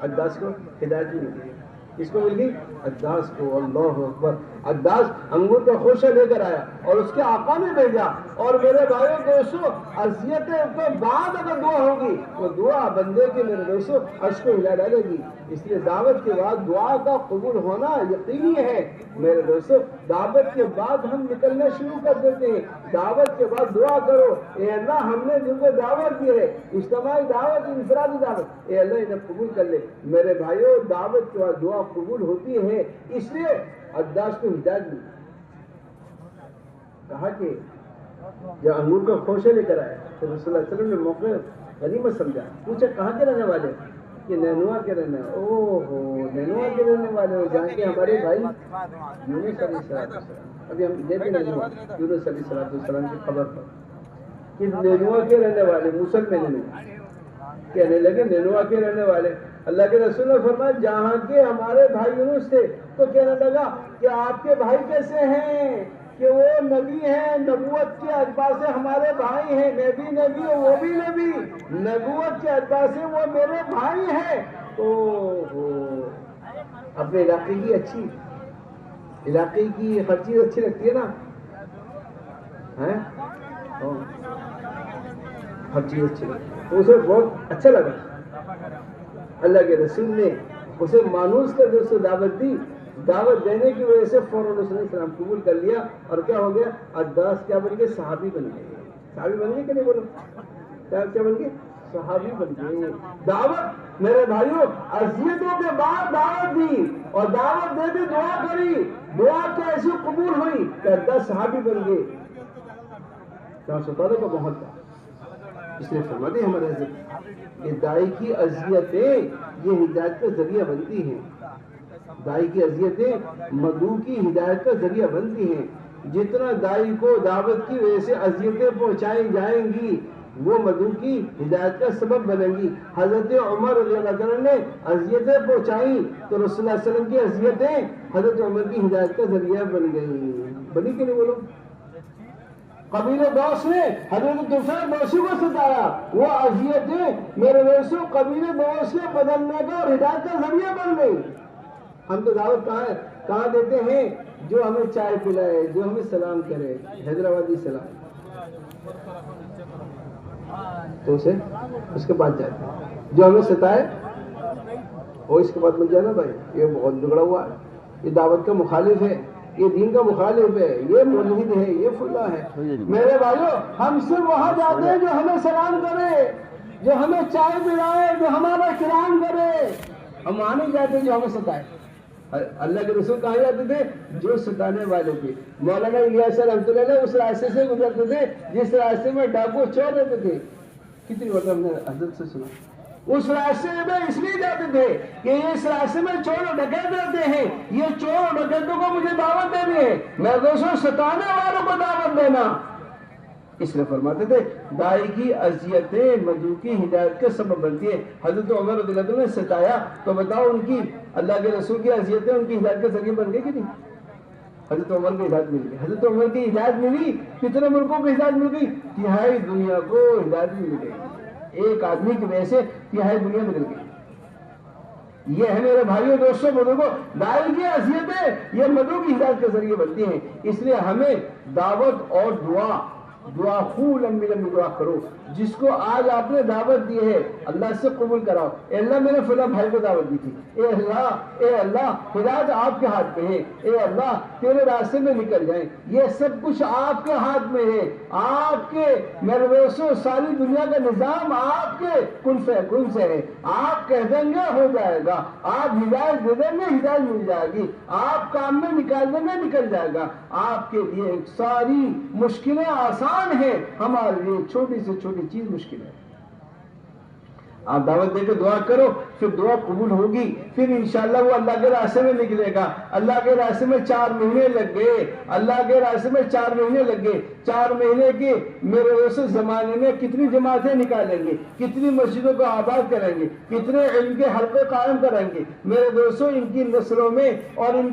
عداس کو ہدایت مل گئی۔ اس کو مل گئی عداس کو، اللہ اکبر۔ عداس انگور کا خوشہ لے کر آیا اور اس کے آقا نے بھیجا۔ اور میرے بھائیوں دوستوں اذیتیں کے بعد اگر دعا ہوگی وہ دعا بندے کے میرے دوستوں عرش کو ہلا ڈالے گی۔ اس لیے دعوت کے بعد دعا کا قبول ہونا یقینی ہے میرے دوستوں۔ دعوت کے بعد ہم نکلنا شروع کر دیتے ہیں، دعوت کے بعد دعا کرو، اے اللہ ہم نے جن کو دعوت دی ہے، اجتماعی دعوت، انفرادی دعوت، اے اللہ انہیں قبول کر لے۔ میرے بھائیوں دعوت کے بعد دعا قبول ہوتی ہے، اس لیے عداس کو ہدایت ملی۔ کہا کہ جب انگور کا خوشہ لے کر آیا تو رسول اللہ علیہ وسلم نے موقع غنیمت سمجھا، پوچھا کہاں کے رہنے والے؟ کہ نینوا کے رہنے والے۔ او ہو، نینوا کے رہنے والے ہو، جہاں کے ہمارے بھائی یونس علیہ السلام، ابھی ہم دیکھیں نینوا، یونس علیہ السلام کی خبر پر کہ نینوا کے رہنے والے مسلمان کہنے لگے نینوا کے رہنے والے۔ اللہ کے رسول نے فرمایا جہاں کے ہمارے بھائی یونس تھے، تو کہنے لگا کہ آپ کے بھائی کیسے ہیں؟ کہ وہ نبی ہیں، نبوت کے اعتبار سے ہمارے بھائی ہیں، میں بھی نبی ہوں وہ بھی نبی، نبوت کے اعتبار سے وہ میرے بھائی ہیں۔ اپنے علاقے کی اچھی، علاقے کی ہر چیز اچھی لگتی ہے نا، ہر چیز اچھی لگتی ہے، تو اسے بہت اچھا لگا۔ اللہ کے رسول نے اسے مانوس کر کے اسے دعوت دی، دعوت دینے کی وجہ سے فوراً اس نے اسلام قبول کر لیا، اور کیا ہو گیا؟ عداس کیا بن گئے؟ صحابی بن گئے۔ صحابی بن گئے کہ نہیں بولو؟ کیا بن گئے؟ صحابی بن گئے۔ دعوت میرے بھائیوں اذیتوں کے بعد دعوت دی اور دعوت دے کے دعا کری، دعا کیسی قبول ہوئی کہ عداس صحابی بن گئے۔ کیا ستارے کا ماحول تھا، اس لیے فرماتے ہمارے حضرت کہ داعی کی اذیتیں یہ ہدایت کا ذریعہ بنتی ہیں، داعی کی اذیتیں مدعو کی ہدایت کا ذریعہ بنتی ہیں۔ جتنا داعی کو دعوت کی وجہ سے اذیتیں پہنچائی جائیں گی وہ مدعو کی ہدایت کا سبب بنیں گی۔ حضرت عمر رضی اللہ عنہ نے اذیتیں پہنچائیں تو رسول اللہ علیہ وسلم کی اذیتیں حضرت عمر کی ہدایت کا ذریعہ بن گئی، بنی کہ نہیں بولو؟ قبیل دوس نے حضرت طفیل دوسی کو ستایا، وہ اذیتیں میرے دوستوں قبیل دوس کے بدلنے کا اور ہدایت کا ذریعہ بن گئی۔ ہم تو دعوت کہاں دیتے ہیں؟ جو ہمیں چائے پلائے، جو ہمیں سلام کرے، حیدرآبادی سلام، تو اسے اس کے بعد جاتے ہیں۔ جو ہمیں ستائے وہ اس کے بعد مل جانا بھائی یہ بہت بگڑا ہوا ہے، یہ دعوت کا مخالف ہے، یہ دین کا مخالف ہے، یہ ملحد ہے، یہ فلاں ہے۔ میرے بھائیوں ہم صرف وہاں جاتے ہیں جو ہمیں سلام کرے، جو ہمیں چائے پلائے، جو ہمارا کرام کرے، ہم وہاں نہیں جاتے جو ہمیں ستائے۔ اللہ کے رسول کہاں جاتے تھے؟ جو ستانے والے تھے۔ مولانا الیاس رحمۃ اللہ علیہ اس راستے سے گزرتے تھے جس راستے میں ڈاکو چور رہتے تھے، کتنی بار ہم نے حضرت سے سنا۔ اس راستے میں اس لیے جاتے تھے کہ اس راستے میں چور و ڈکیت رہتے ہیں، یہ چور و ڈکیتوں کو مجھے دعوت دینی ہے، میں دوستوں ستانے والوں کو دعوت دینا۔ اس لیے فرماتے تھے داعی کی اذیتیں مدعو کی ہدایت کا سبب بنتی ہے۔ حضرت عمر رضی اللہ عنہ نے ستایا تو بتاؤ ان کی اللہ کے رسول کی اذیتیں ان کی ہدایت کا ذریعہ بن گئی کہ نہیں؟ حضرت عمر کو ہدایت مل گئی، حضرت عمر کی ہدایت ملی، کتنے ملکوں کو ہدایت مل گئی؟ تہائی دنیا کو ہدایت مل گئی، ایک آدمی کی وجہ سے تہائی دنیا بدل گئی۔ یہ ہے میرے بھائیوں دوستوں بزرگوں، داعی کی اذیتیں یہ مدعو کی ہدایت کا ذریعہ بنتی ہیں۔ اس لیے ہمیں دعوت اور دعا خوب لمبی لمبی دعا کرو۔ جس کو آج آپ نے دعوت دی ہے اللہ سے قبول کراؤ، اے اللہ میں نے فلاں بھائی کو دعوت دی تھی، اے اللہ ہدایت آپ کے ہاتھ میں ہے، اے اللہ تیرے راستے میں نکل جائیں، یہ سب کچھ آپ کے ہاتھ میں ہے، آپ کے میرے دوستوں ساری دنیا کا نظام آپ کے کن فیکون سے ہے، آپ کہہ دیں گے ہو جائے گا، آپ ہدایت دے دیں گے ہدایت مل جائے گی، آپ کام میں نکال دیں گے نکل جائے گا، آپ کے لیے ساری مشکلیں آسان ہے، ہمارے لیے چھوٹی سے چھوٹی چیز مشکل ہے۔ آپ دعوت دے کے دعا کرو پھر دعا قبول ہوگی، پھر انشاءاللہ وہ اللہ کے راستے میں نکلے گا۔ اللہ کے راستے میں 4 مہینے لگ گئے، اللہ کے راستے میں 4 مہینے لگ گئے۔ 4 مہینے کے میرے دوستو زمانے میں کتنی جماعتیں نکالیں گے، کتنی مسجدوں کو آباد کریں گے، کتنے علم کے حلقے قائم کریں گے میرے دوستو۔ ان کی نسلوں میں اور ان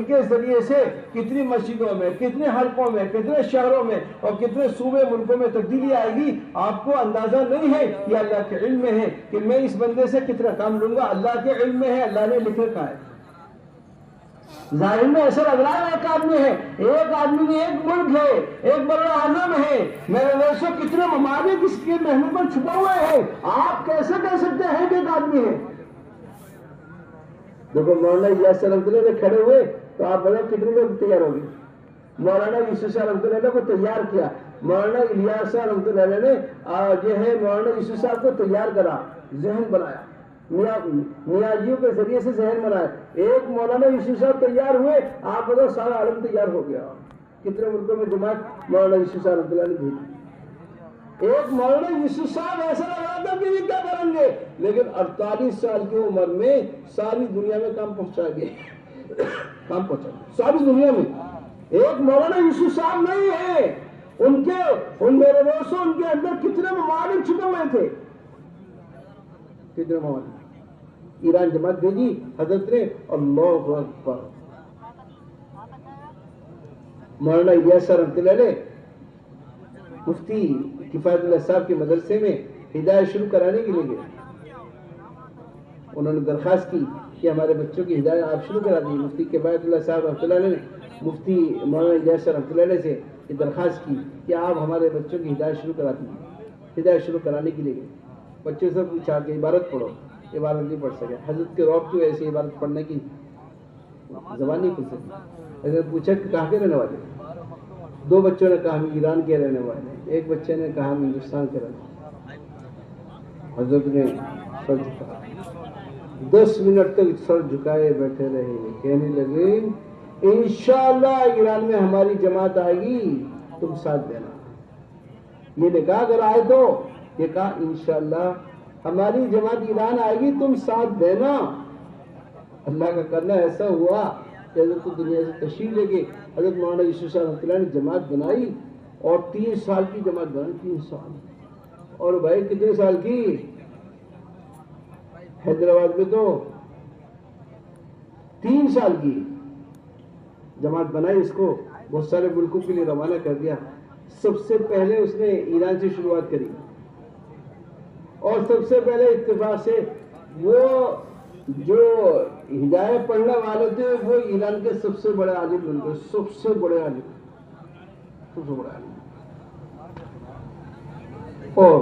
کے ذریعے سے کتنی مسجدوں میں، کتنے حلقوں میں، کتنے شہروں میں اور کتنے صوبے ملکوں میں تبدیلی آئے گی، آپ کو اندازہ نہیں ہے۔ یہ اللہ کے علم میں ہے کہ میں اس بندے سے کتنا کام لوں گا، اللہ کے علم میں ہے، اللہ نے لکھ رکھا ہے۔ ظاہر میں ایسا لگ رہا ہے ایک آدمی ہے، ایک آدمی کی ایک ملک ہے، ایک بڑا عالم ہے میرے دوستوں، کتنے ممالک اس کے محنت پر چھپا ہوئے ہیں، آپ کیسے کہہ سکتے ہیں کہ ایک آدمی ہے؟ دیکھو مولانا الیاس رحمۃ اللہ علیہ کھڑے ہوئے تو آپ بتاؤ کتنے لوگ تیار ہو گئے۔ مولانا یوسف صاحب رحمۃ اللہ علیہ کو تیار کیا، مولانا الیاس رحمۃ اللہ علیہ نے جو ہے مولانا یوسف صاحب کو تیار کرا، ذہن بنایا، نیازیوں کے ذریعے سے ذہن بنایا۔ ایک مولانا یوسف صاحب تیار ہوئے، آپ بتاؤ سارا عالم تیار ہو گیا۔ کتنے ملکوں میں جماعت مولانا یوسف صاحب رحمۃ اللہ نے بھیجی۔ ایک مولانا یوسف صاحب ایسا لگ رہا تھا کہ یہ کیا کریں گے، لیکن 48 سال کی عمر میں ساری دنیا میں کام پہنچا گئے، کام پہنچا گئے ساری دنیا میں۔ ایک مولانا یوسف صاحب نہیں ہے، ان میرے دوستوں ان کے اندر کتنے ممالک چھپے ہوئے تھے، کتنے ممالک۔ ایران جماعت بھیجی حضرت نے، اللہ اکبر۔ مولانا الیاس رحمۃ اللہ علیہ مفتی کفایت اللہ صاحب کے مدرسے میں ہدایت شروع کرانے کے لیے گئے۔ انہوں نے درخواست کی کہ ہمارے بچوں کی ہدایت آپ شروع کرا دیجیے۔ مفتی کفایت اللہ صاحب رحمۃ اللہ علیہ نے مفتی مولانا الیاس رحمۃ اللہ علیہ سے یہ درخواست کی کہ آپ ہمارے بچوں کی ہدایت شروع کرا دیجیے۔ ہدایت شروع کرانے کے لیے گئے، بچوں سے پوچھا کہ عبارت پڑھو، عبارت نہیں پڑھ سکے۔ حضرت کے رعب کی وجہ سے عبارت پڑھنے کی زبان نہیں کھل سکی۔ حضرت پوچھا کہ کہاں کے رہنے والے؟ 2 بچوں نے کہا ہم ایران کے رہنے والے، ایک بچے نے کہا ہم ہندوستان کے رہنے والے۔ حضرت نے سر جھکا، 10 منٹ تک سر جھکائے بیٹھے رہے، کہنے لگے انشاءاللہ ایران میں ہماری جماعت آئے گی، تم ساتھ دینا۔ یہ نے کہا اگر آئے تو، یہ کہا انشاءاللہ ہماری جماعت ایران آئے گی، تم ساتھ دینا۔ اللہ کا کرنا ایسا ہوا کہ حضرت کو دنیا سے تشریف لے گئے۔ حضرت مولانا یوسف صاحب رحمۃ اللہ نے جماعت بنائی اور 3 سال کی جماعت بنائی، 3 سال۔ اور بھائی کتنے سال کی؟ حیدرآباد میں تو 3 سال کی جماعت بنائی، اس کو بہت سارے ملکوں کے لیے روانہ کر دیا۔ سب سے پہلے اس نے ایران سے شروعات کری، اور سب سے پہلے اتفاق سے وہ جو ہدایت پڑھنے والے تھے وہ ایران کے سب سے بڑے عالم بن گئے، سب سے بڑے عالم، سب سے بڑے عالم۔ اور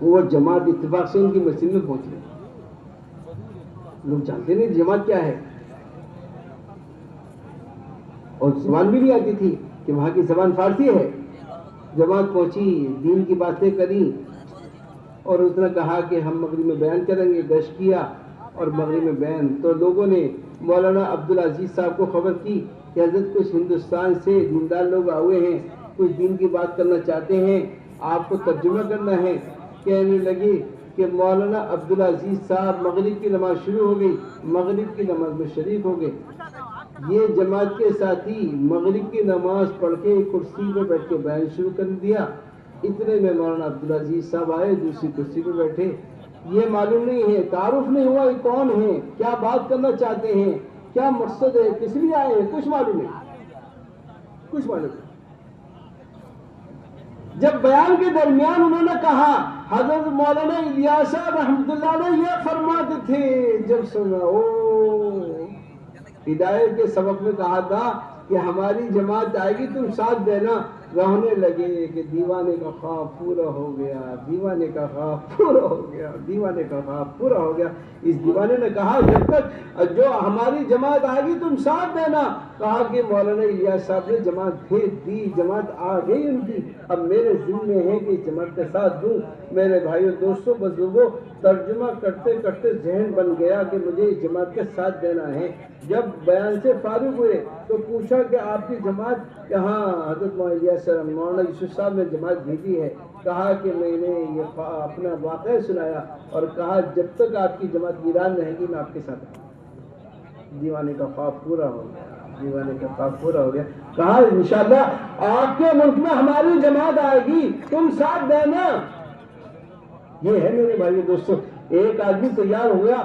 وہ جماعت اتفاق سے ان کی مسجد میں پہنچ گئی۔ لوگ جانتے نہیں جماعت کیا ہے، اور زبان بھی نہیں آتی تھی کہ وہاں کی زبان فارسی ہے۔ جماعت پہنچی، دین کی باتیں کری، اور اس نے کہا کہ ہم مغرب میں بیان کریں گے۔ گشت کیا اور مغرب میں بیان، تو لوگوں نے مولانا عبدالعزیز صاحب کو خبر کی کہ حضرت کچھ ہندوستان سے دیندار لوگ آئے ہیں، کچھ دین کی بات کرنا چاہتے ہیں، آپ کو ترجمہ کرنا ہے۔ کہنے لگے کہ مولانا عبدالعزیز صاحب مغرب کی نماز شروع ہو گئی، مغرب کی نماز میں شریک ہو گئے۔ یہ جماعت کے ساتھی مغرب کی نماز پڑھ کے کرسی پہ بیٹھ کے بیان شروع کر دیا۔ اتنے میں مولانا عبدالعزیز صاحب آئے، دوسری کرسی پہ بیٹھے۔ یہ معلوم نہیں ہے، تعارف نہیں ہوا یہ کون ہیں، کیا بات کرنا چاہتے ہیں، کیا مقصد ہے، کس لیے آئے ہیں، کچھ معلوم نہیں، کچھ معلوم نہیں۔ جب بیان کے درمیان انہوں نے کہا، حضرت مولانا الیاس رحمۃ اللہ علیہ یہ فرماتے تھے، جب سنا ہدایت کے سبق میں کہا تھا کہ ہماری جماعت آئے گی، تم ساتھ دینا۔ رہنے لگے کہ دیوانے کا خواب پورا ہو گیا، دیوانے کا خواب پورا ہو گیا، دیوانے کا خواب پورا ہو گیا۔ اس دیوانے نے کہا جب تک جو ہماری جماعت آئے گی تم ساتھ دینا۔ کہا کہ مولانا الیاس صاحب نے جماعت بھیج دی، جماعت آ گئی ان کی، اب میرے ذمہ ہے کہ جماعت کے ساتھ دوں۔ میرے بھائیوں دوستوں بزرگوں، ترجمہ کرتے کرتے ذہن بن گیا کہ مجھے اس جماعت کے ساتھ دینا ہے۔ جب بیان سے فارغ ہوئے تو پوچھا کہ آپ کی جماعت کہاں؟ حضرت مولانا الیاس جیسے مولانا یوسف صاحب نے جماعت بھیجی ہے، کہا کہ میں نے یہ اپنا واقعہ سنایا اور کہا جب تک آپ کی جماعت ایران رہے گی میں آپ کے ساتھ ہوں۔ دیوانے کا خواب پورا ہو گیا، دیوانے کا خواب پورا ہو گیا۔ کہا انشاءاللہ آپ کے ملک میں ہماری جماعت آئے گی، تم ساتھ دینا۔ یہ ہے میرے بھائی دوستو، ایک آدمی تیار ہو گیا،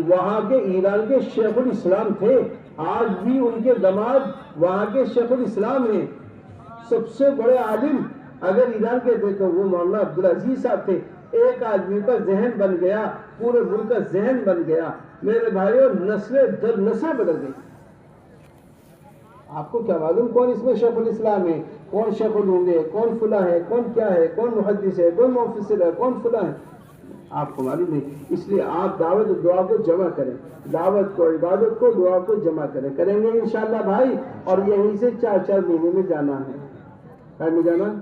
وہاں کے ایران کے شیخ الاسلام تھے، آج بھی ان کے داماد وہاں کے شیخ الاسلام ہیں، سب سے بڑے عالم اگر ایران کے تھے تو وہ مولانا عبدالعزیز صاحب تھے۔ ایک آدمی کا ذہن بن گیا، پورے ملک کا ذہن بن گیا میرے بھائیوں، نسلیں در نسلیں بدل گئی۔ آپ کو کیا معلوم کون اس میں شیخ الاسلام ہے، کون شیخ الہند ہے، کون فلاں ہے، کون کیا ہے، کون محدث ہے، کون مفسر ہے، کون فلاں ہے، آپ کو معلوم نہیں۔ اس لیے آپ دعوت و دعا کو جمع کریں، دعوت کو، عبادت کو، دعا کو جمع کریں گے انشاءاللہ بھائی۔ اور یہیں سے 4 مہینے میں جانا ہے، کہاں میں جانا؟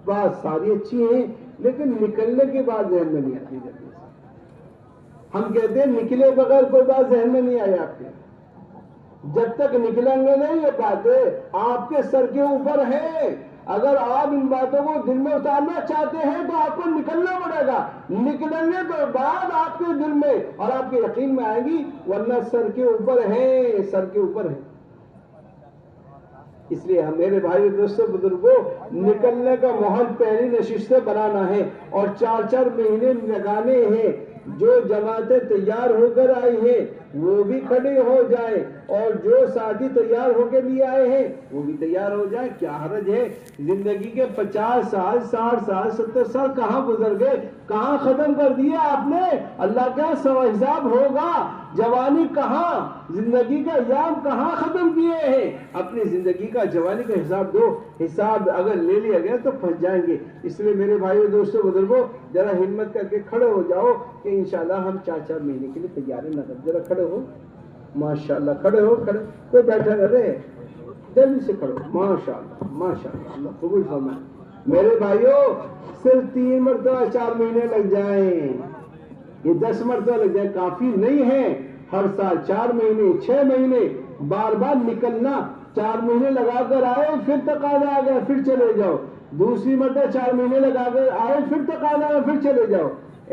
بات ساری اچھی ہیں لیکن نکلنے کے بعد ذہن میں نہیں آتی جلدی سے۔ ہم کہتے ہیں نکلے بغیر کوئی بات ذہن میں نہیں آئی آپ کے، جب تک نکلیں گے نہیں یہ باتیں آپ کے سر کے اوپر ہیں۔ اگر آپ ان باتوں کو دل میں اتارنا چاہتے ہیں تو آپ کو نکلنا پڑے گا، نکلیں گے تو بعد آپ کے دل میں اور آپ کے یقین میں آئے گی، ورنہ سر کے اوپر ہیں، سر کے اوپر ہیں۔ اس لیے میرے بھائی دوستوں بزرگوں، نکلنے کا ماحول پہلی نشست سے بنانا ہے اور 4 مہینے لگانے ہیں۔ جو جماعتیں تیار ہو کر آئی ہیں وہ بھی کھڑی ہو جائیں اور جو ساتھی تیار ہو کے لیے آئے ہیں وہ بھی تیار ہو جائیں۔ کیا حرج ہے؟ زندگی کے 50 سال، 60 سال، 70 سال کہاں گزر گئے، کہاں ختم کر دیا آپ نے؟ اللہ کا سوا حساب ہوگا۔ جوانی کہاں، زندگی کا ایام کہاں ختم کیے ہیں؟ اپنی زندگی کا، جوانی کا حساب دو۔ حساب اگر لے لیا گیا تو پھنس جائیں گے۔ اس لیے میرے بھائیو دوستو بزرگوں، ذرا ہمت کر کے کھڑے ہو جاؤ کہ انشاءاللہ ہم 4 مہینے کے لیے تیاری نہ کریں۔ ذرا کھڑے ہو، ماشاءاللہ کھڑے ہو، کھڑے، کوئی بیٹھا نہ رہے، جلدی سے کھڑے ہو، ماشاءاللہ ماشاءاللہ، اللہ قبول فرمائے۔ میرے بھائیو صرف 3 مرتبہ 4 مہینے لگ جائیں، یہ 10 مرتبہ لگ جائیں کافی نہیں ہے۔ ہر سال 4 مہینے، 6 مہینے بار بار نکلنا، 4 مہینے لگا کر آئے پھر تقاضا آ گیا پھر چلے جاؤ، دوسری مرتبہ 4 مہینے لگا کر آئے پھر تقاضا آ گیا پھر چلے جاؤ۔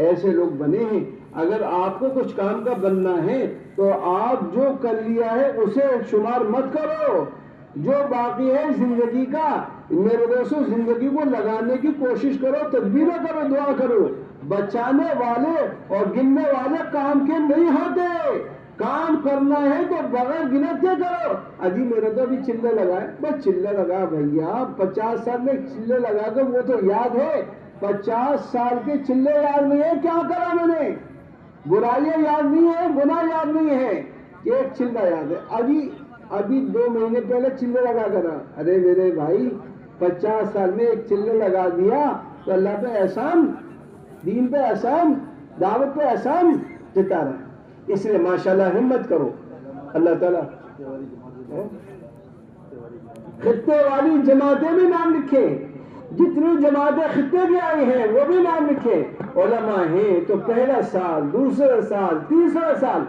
ایسے لوگ بنے ہیں۔ اگر آپ کو کچھ کام کا بننا ہے تو آپ جو کر لیا ہے اسے شمار مت کرو، جو باقی ہے زندگی کا میرے دوستوں زندگی کو لگانے کی کوشش کرو، تدبیریں کرو، دعا کرو۔ بچانے والے اور گننے والے کام کے نہیں ہوتے، کام کرنا ہے تو بغیر گنت کے کرو۔ اجی میرے تو ابھی چلے لگائے، بس چلے لگا بھیا، 50 سال میں چلے لگا کر وہ تو یاد ہے، 50 سال کے چلے یاد نہیں ہے کیا کرا میں نے، برائیاں یاد نہیں ہے، گناہ یاد نہیں ہے، ایک چلہ یاد ہے۔ ابھی 2 مہینے پہلے چلے لگا کرا، ارے میرے بھائی 50 سال میں ایک چلے لگا دیا تو اللہ پہ احسان، دین پہ احسان، دعوت پہ احسان جتا رہا ہے۔ اس لیے ماشاءاللہ ہمت کرو، اللہ تعالیٰ خطے والی جماعتیں بھی نام لکھے، جتنی جماعتیں خطے بھی آئی ہیں وہ بھی نام لکھے، علماء ہیں تو پہلا سال، دوسرا سال، تیسرا سال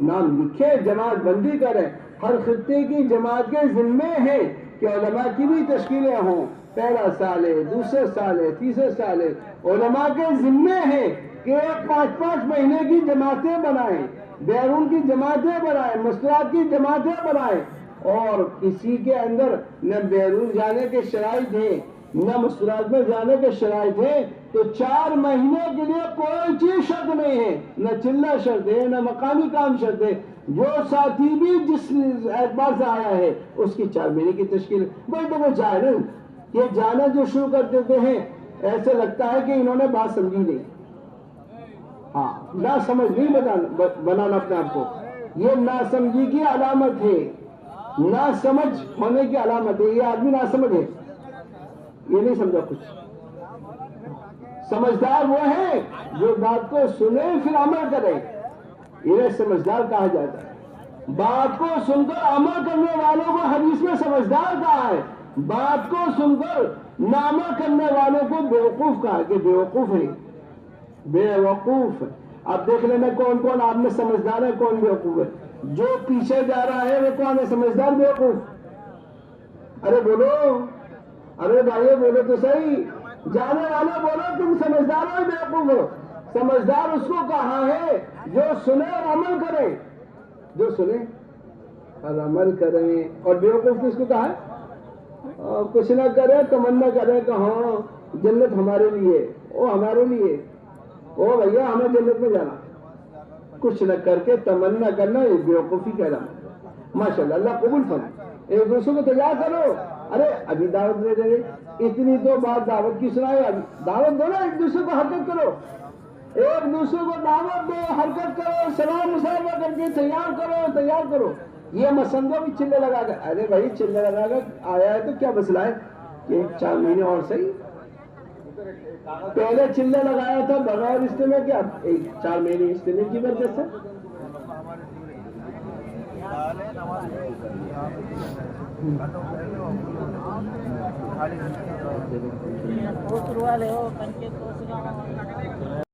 نام لکھے، جماعت بندی کریں۔ ہر خطے کی جماعت کے ذمے ہے کہ علماء کی بھی تشکیلیں ہوں، پہلا سال ہے، دوسرا سال ہے، تیسرا سال ہے، علماء کے ذمے ہے کہ 5-5 مہینے کی جماعتیں بنائیں، بیرون کی جماعتیں بنائیں، مسلات کی جماعتیں بنائیں۔ اور کسی کے اندر نہ بیرون جانے کے شرائط ہیں نہ مسلات میں جانے کے شرائط ہیں تو 4 مہینے کے لیے کوئی چیز شرط نہیں ہے، نہ چلہ شرط ہے، نہ مقامی کام شرط ہے۔ جو ساتھی بھی جس اعتبار سے آیا ہے اس کی 4 مہینے کی تشکیل۔ بھائی تو وہ جائے نا، یہ جانا جو شروع کر دیتے ہیں ایسے لگتا ہے کہ انہوں نے بات سمجھی نہیں، ہاں نہ سمجھ نہیں بنانا اپنے آپ کو، یہ ناسمجھی کی علامت ہے، نہ سمجھ ہونے کی علامت ہے۔ یہ آدمی نہ سمجھ ہے، یہ نہیں سمجھا کچھ۔ سمجھدار وہ ہے جو بات کو سنے پھر عمل کرے، انہیں سمجھدار کہا جاتا ہے۔ بات کو سن کر عمل کرنے والوں کو حدیث میں سمجھدار کہا ہے، بات کو سن کر نہ عمل کرنے والوں کو بیوقوف کہا کہ بیوقوف ہے، بیوقوف۔ اب دیکھ لینا کون کون آپ میں سمجھدار ہے، کون بیوقوف ہے۔ جو پیچھے جا رہا ہے وہ کون ہے، سمجھدار بیوقوف؟ ارے بولو، ارے بھائی بولو تو صحیح، جانے والے بولو تم سمجھدار ہو بیوقوف ہو؟ سمجھدار اس کو کہا ہے جو سنے اور عمل کرے، جو سنے اور عمل کریں، اور بیوقوف کس کو کہا ہے؟ کچھ نہ کرے، تمنا کرے کہ ہاں جنت ہمارے لیے، وہ ہمارے لیے، وہ بھیا ہمیں جنت میں جانا، کچھ نہ کر کے تمنا کرنا، یہ بیوقوفی کہلانا۔ ماشاءاللہ، اللہ قبول فرمائے۔ ایک دوسرے کو تیار کرو، ارے ابھی دعوت دے رہے، اتنی تو بات دعوت کی سنائے، ابھی دعوت دو نا، ایک دوسرے کو حرکت کرو، ایک دوسرے کو دعوت دو، حرکت کرو، سلام مصافحہ کر کے تیار کرو۔ یہ مسندوں بھی چلے لگا کر، ارے بھائی چلے لگا کر آیا ہے تو کیا مسئلہ ہے کہ 4 مہینے اور صحیح، پہلے چلے لگایا تھا بغیر رشتے میں، کیا 4 مہینے رشتے میں کی وجہ سے؟